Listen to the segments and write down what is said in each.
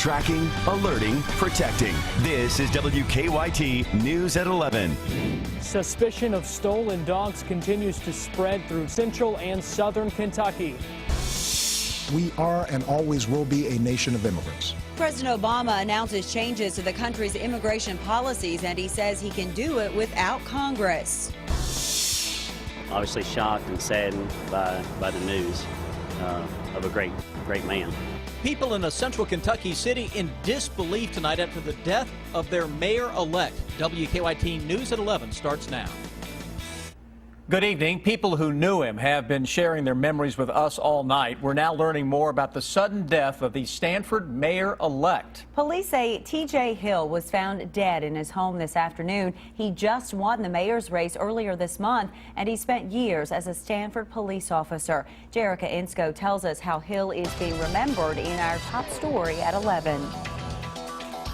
Tracking, alerting, protecting. This is WKYT News at 11. Suspicion of stolen dogs continues to spread through central and southern Kentucky. We are and always will be a nation of immigrants. President Obama announces changes to the country's immigration policies, and he says he can do it without Congress. Obviously shocked and saddened by the news of a great man. People in a central Kentucky city in disbelief tonight after the death of their mayor-elect. WKYT News at 11 starts now. Good evening. People who knew him have been sharing their memories with us all night. We're now learning more about the sudden death of the Stanford mayor-elect. Police say TJ Hill was found dead in his home this afternoon. He just won the mayor's race earlier this month, and he spent years as a Stanford police officer. Jerica Insko tells us how Hill is being remembered in our top story at 11.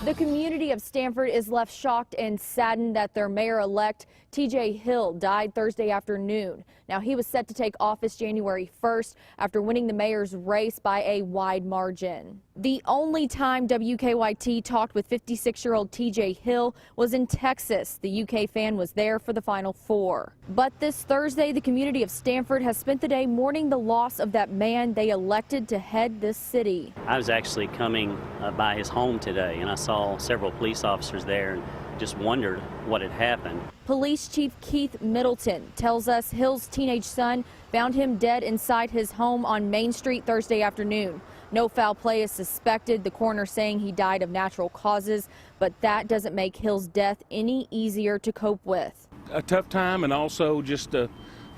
The community of Stanford is left shocked and saddened that their mayor-elect, TJ Hill, died Thursday afternoon. Now, he was set to take office January 1st after winning the mayor's race by a wide margin. The only time WKYT talked with 56-year-old TJ Hill was in Texas. The UK fan was there for the Final Four. But this Thursday, the community of Stanford has spent the day mourning the loss of that man they elected to head this city. I was actually coming by his home today, and I saw several police officers there and just wondered what had happened. Police Chief Keith Middleton tells us Hill's teenage son found him dead inside his home on Main Street Thursday afternoon. No foul play is suspected, the coroner saying he died of natural causes, but that doesn't make Hill's death any easier to cope with. A tough time, and also just the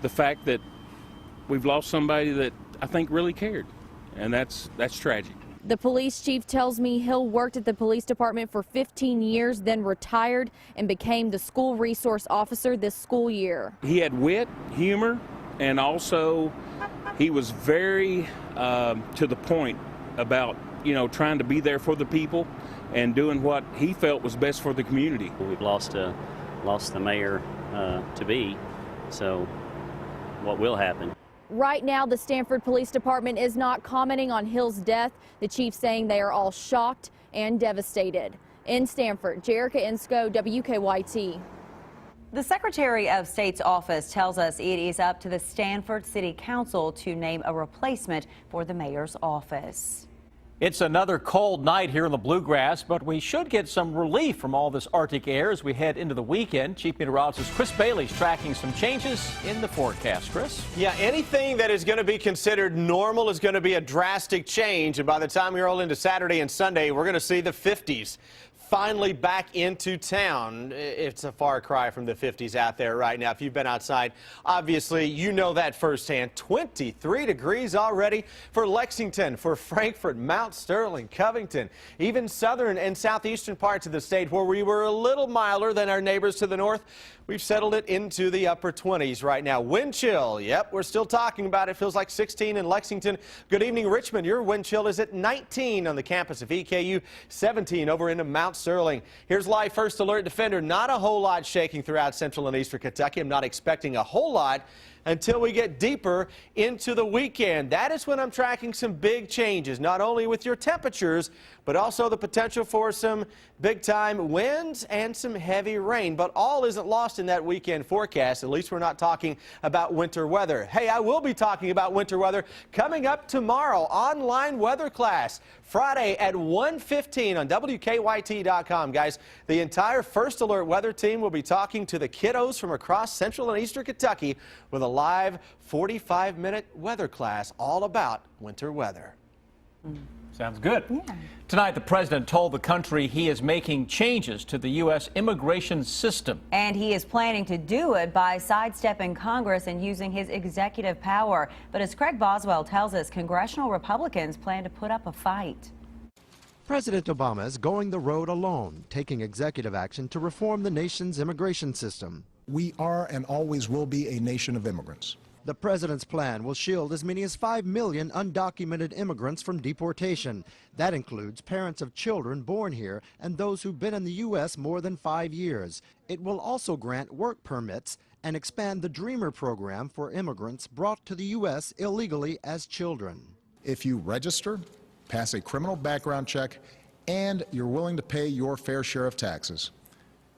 fact that we've lost somebody that I think really cared, and that's tragic. The police chief tells me Hill worked at the police department for 15 years, then retired and became the school resource officer this school year. He had wit, humor, and also he was very to the point about, trying to be there for the people and doing what he felt was best for the community. We've lost the mayor to be, so what will happen? Right now, the Stanford Police Department is not commenting on Hill's death. The chief saying they are all shocked and devastated. In Stanford, Jerica Insko, WKYT. The Secretary of State's office tells us it is up to the Stanford City Council to name a replacement for the mayor's office. It's another cold night here in the Bluegrass, but we should get some relief from all this Arctic air as we head into the weekend. Chief Meteorologist Chris Bailey's tracking some changes in the forecast. Chris? Yeah, anything that is going to be considered normal is going to be a drastic change, and by the time we roll into Saturday and Sunday, we're going to see the 50s. Finally back into town. It's a far cry from the 50s out there right now. If you've been outside, obviously you know that firsthand. 23 degrees already for Lexington, for Frankfort, Mount Sterling, Covington, even southern and southeastern parts of the state where we were a little milder than our neighbors to the north. We've settled it into the upper 20s right now. Wind chill, yep, we're still talking about it. Feels like 16 in Lexington. Good evening, Richmond. Your wind chill is at 19 on the campus of EKU, 17 over into Mount Sterling. Here's live first alert defender. Not a whole lot shaking throughout central and eastern Kentucky. I'm not expecting a whole lot until we get deeper into the weekend. That is when I'm tracking some big changes, not only with your temperatures, but also the potential for some big-time winds and some heavy rain. But all isn't lost in that weekend forecast. At least we're not talking about winter weather. Hey, I will be talking about winter weather coming up tomorrow. Online weather class, Friday at 1:15 on WKYT.com. Guys, the entire First Alert weather team will be talking to the kiddos from across central and eastern Kentucky with a live 45-minute weather class all about winter weather. Sounds good. Yeah. Tonight, the president told the country he is making changes to the U.S. immigration system. And he is planning to do it by sidestepping Congress and using his executive power. But as Craig Boswell tells us, congressional Republicans plan to put up a fight. President Obama is going the road alone, taking executive action to reform the nation's immigration system. We are and always will be a nation of immigrants. The president's plan will shield as many as 5 million undocumented immigrants from deportation. That includes parents of children born here and those who've been in the U.S. more than 5 years. It will also grant work permits and expand the Dreamer program for immigrants brought to the U.S. illegally as children. If you register, pass a criminal background check, and you're willing to pay your fair share of taxes,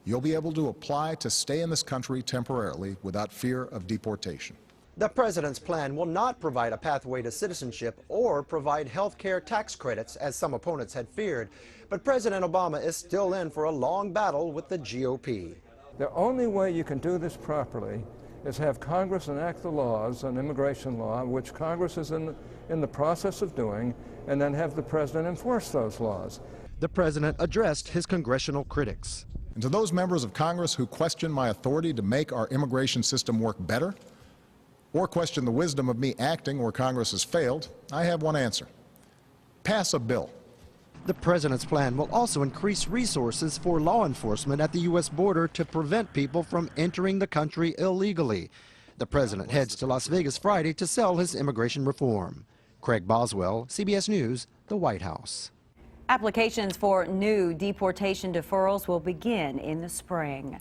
you'll be able to apply to stay in this country temporarily without fear of deportation. The president's plan will not provide a pathway to citizenship or provide health care tax credits, as some opponents had feared. But President Obama is still in for a long battle with the GOP. The only way you can do this properly is have Congress enact the laws on immigration law, which Congress is in the process of doing, and then have the president enforce those laws. The president addressed his congressional critics. And to those members of Congress who question my authority to make our immigration system work better, or question the wisdom of me acting where Congress has failed, I have one answer: pass a bill. The president's plan will also increase resources for law enforcement at the U.S. border to prevent people from entering the country illegally. The president heads to Las Vegas Friday to sell his immigration reform. Craig Boswell, CBS News, the White House. Applications for new deportation deferrals will begin in the spring.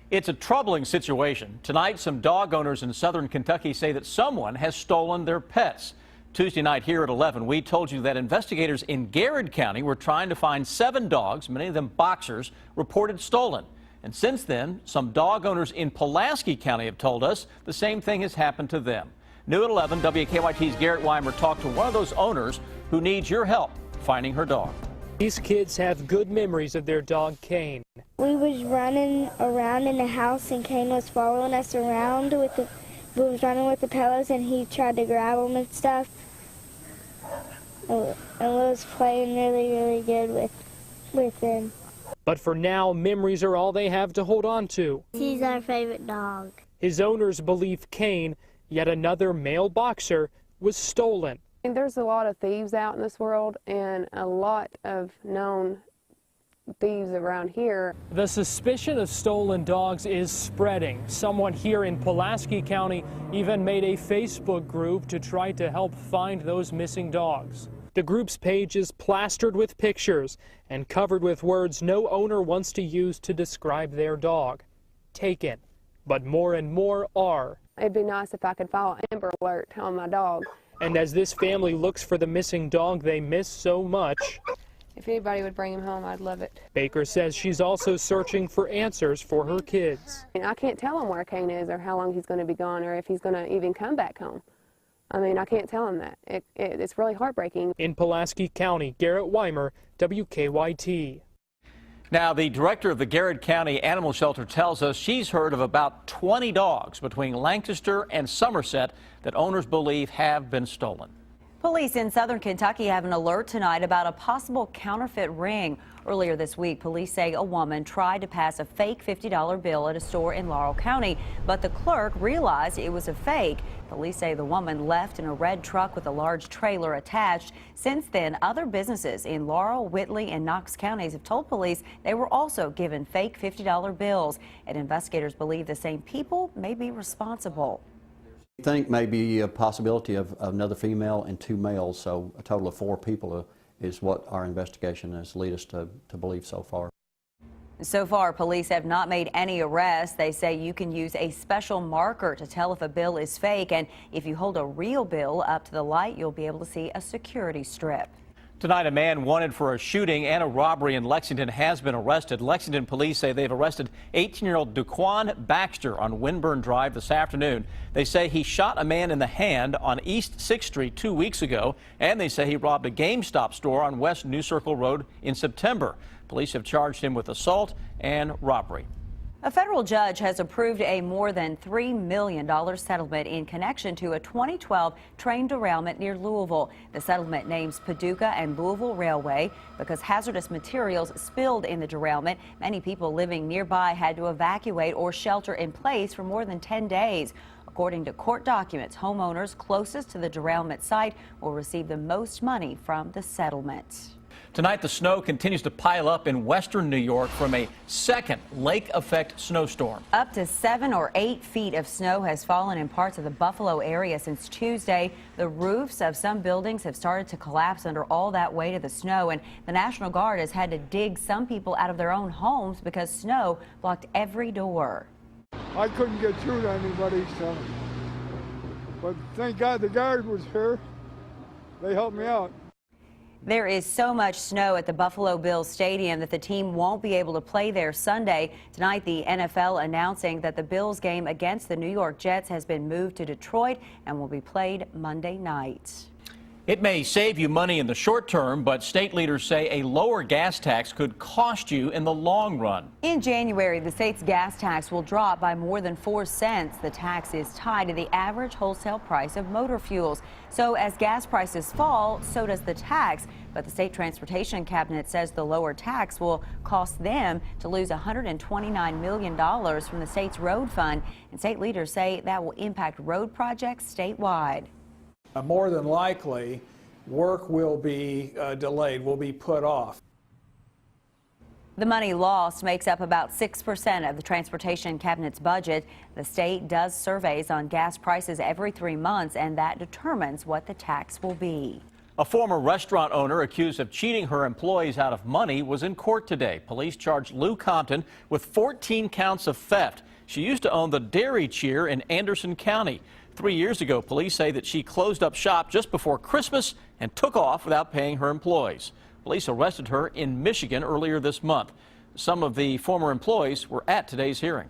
It's a troubling situation. Tonight, some dog owners in southern Kentucky say that someone has stolen their pets. Tuesday night here at 11, we told you that investigators in Garrett County were trying to find 7 dogs, many of them boxers, reported stolen. And since then, some dog owners in Pulaski County have told us the same thing has happened to them. New at 11, WKYT's Garrett Weimer talked to one of those owners who needs your help finding her dog. These kids have good memories of their dog, Kane. We was running around in the house and Kane was following us around we was running with the pillows and he tried to grab them and stuff. And we was playing really good with him. But for now, memories are all they have to hold on to. He's our favorite dog. His owners believe Kane, yet another male boxer, was stolen. And there's a lot of thieves out in this world and a lot of known thieves around here. The suspicion of stolen dogs is spreading. Someone here in Pulaski County even made a Facebook group to try to help find those missing dogs. The group's page is plastered with pictures and covered with words no owner wants to use to describe their dog. Taken. But more and more are. It'd be nice if I could file an Amber Alert on my dog. And as this family looks for the missing dog they miss so much, if anybody would bring him home, I'd love it. Baker says she's also searching for answers for her kids. I can't tell him where Kane is or how long he's going to be gone or if he's going to even come back home. I mean, I can't tell him that. It's really heartbreaking. In Pulaski County, Garrett Weimer, WKYT. Now, the director of the Garrett County Animal Shelter tells us she's heard of about 20 dogs between Lancaster and Somerset that owners believe have been stolen. Police in southern Kentucky have an alert tonight about a possible counterfeit ring. Earlier this week, police say a woman tried to pass a fake $50 bill at a store in Laurel County, but the clerk realized it was a fake. Police say the woman left in a red truck with a large trailer attached. Since then, other businesses in Laurel, Whitley, and Knox counties have told police they were also given fake $50 bills, and investigators believe the same people may be responsible. I think maybe a possibility of another female and 2 males, so a total of 4 people is what our investigation has led us to believe so far. So far, police have not made any arrests. They say you can use a special marker to tell if a bill is fake, and if you hold a real bill up to the light, you'll be able to see a security strip. Tonight, a man wanted for a shooting and a robbery in Lexington has been arrested. Lexington police say they've arrested 18-year-old Duquan Baxter on Winburn Drive this afternoon. They say he shot a man in the hand on East 6th Street 2 weeks ago, and they say he robbed a GameStop store on West New Circle Road in September. Police have charged him with assault and robbery. A federal judge has approved a more than $3 million settlement in connection to a 2012 train derailment near Louisville. The settlement names Paducah and Louisville Railway because hazardous materials spilled in the derailment. Many people living nearby had to evacuate or shelter in place for more than 10 days. According to court documents, homeowners closest to the derailment site will receive the most money from the settlement. Tonight, the snow continues to pile up in western New York from a second lake effect snowstorm. Up to 7 or 8 feet of snow has fallen in parts of the Buffalo area since Tuesday. The roofs of some buildings have started to collapse under all that weight of the snow, and the National Guard has had to dig some people out of their own homes because snow blocked every door. I couldn't get through to anybody, so, but thank God the Guard was here. They helped me out. There is so much snow at the Buffalo Bills Stadium that the team won't be able to play there Sunday. Tonight, the NFL announcing that the Bills game against the New York Jets has been moved to Detroit and will be played Monday night. It may save you money in the short term, but state leaders say a lower gas tax could cost you in the long run. In January, the state's gas tax will drop by more than 4 cents. The tax is tied to the average wholesale price of motor fuels. So as gas prices fall, so does the tax. But the state transportation cabinet says the lower tax will cost them to lose $129 million from the state's road fund. And state leaders say that will impact road projects statewide. More than likely, work will be delayed, will be put off. The money lost makes up about 6% of the transportation cabinet's budget. The state does surveys on gas prices every 3 months, and that determines what the tax will be. A former restaurant owner accused of cheating her employees out of money was in court today. Police charged Lou Compton with 14 counts of theft. She used to own the Dairy Cheer in Anderson County. 3 years ago, police say that she closed up shop just before Christmas and took off without paying her employees. Police arrested her in Michigan earlier this month. Some of the former employees were at today's hearing.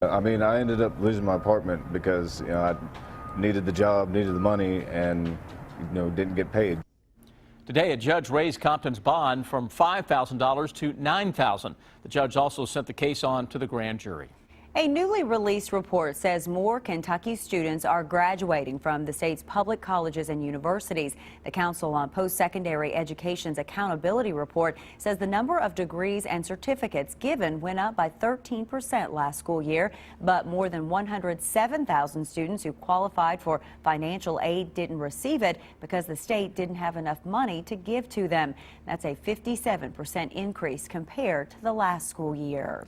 I mean, I ended up losing my apartment because, I needed the job, needed the money, and, didn't get paid. Today, a judge raised Compton's bond from $5,000 to $9,000. The judge also sent the case on to the grand jury. A newly released report says more Kentucky students are graduating from the state's public colleges and universities. The Council on Post-Secondary Education's accountability report says the number of degrees and certificates given went up by 13% last school year, but more than 107,000 students who qualified for financial aid didn't receive it because the state didn't have enough money to give to them. That's a 57% increase compared to the last school year.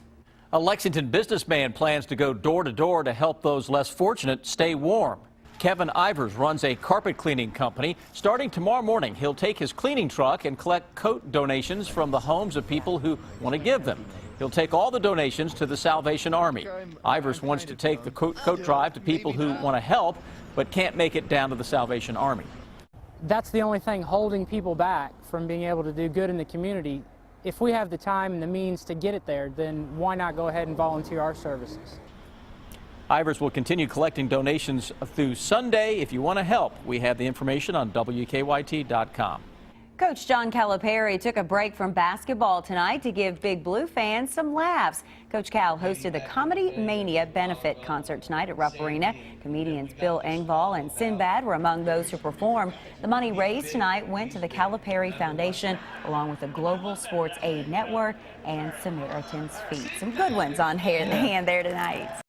A Lexington businessman plans to go door to door to help those less fortunate stay warm. Kevin Ivers runs a carpet cleaning company. Starting tomorrow morning, he'll take his cleaning truck and collect coat donations from the homes of people who want to give them. He'll take all the donations to the Salvation Army. Ivers wants to take the coat drive to people who want to help but can't make it down to the Salvation Army. That's the only thing holding people back from being able to do good in the community. If we have the time and the means to get it there, then why not go ahead and volunteer our services? Ivers will continue collecting donations through Sunday. If you want to help, we have the information on WKYT.com. Coach John Calipari took a break from basketball tonight to give Big Blue fans some laughs. Coach Cal hosted the Comedy Mania benefit concert tonight at Rupp Arena. Comedians Bill Engvall and Sinbad were among those who performed. The money raised tonight went to the Calipari Foundation, along with the Global Sports Aid Network and Samaritan's Feet. Some good ones on hand there tonight.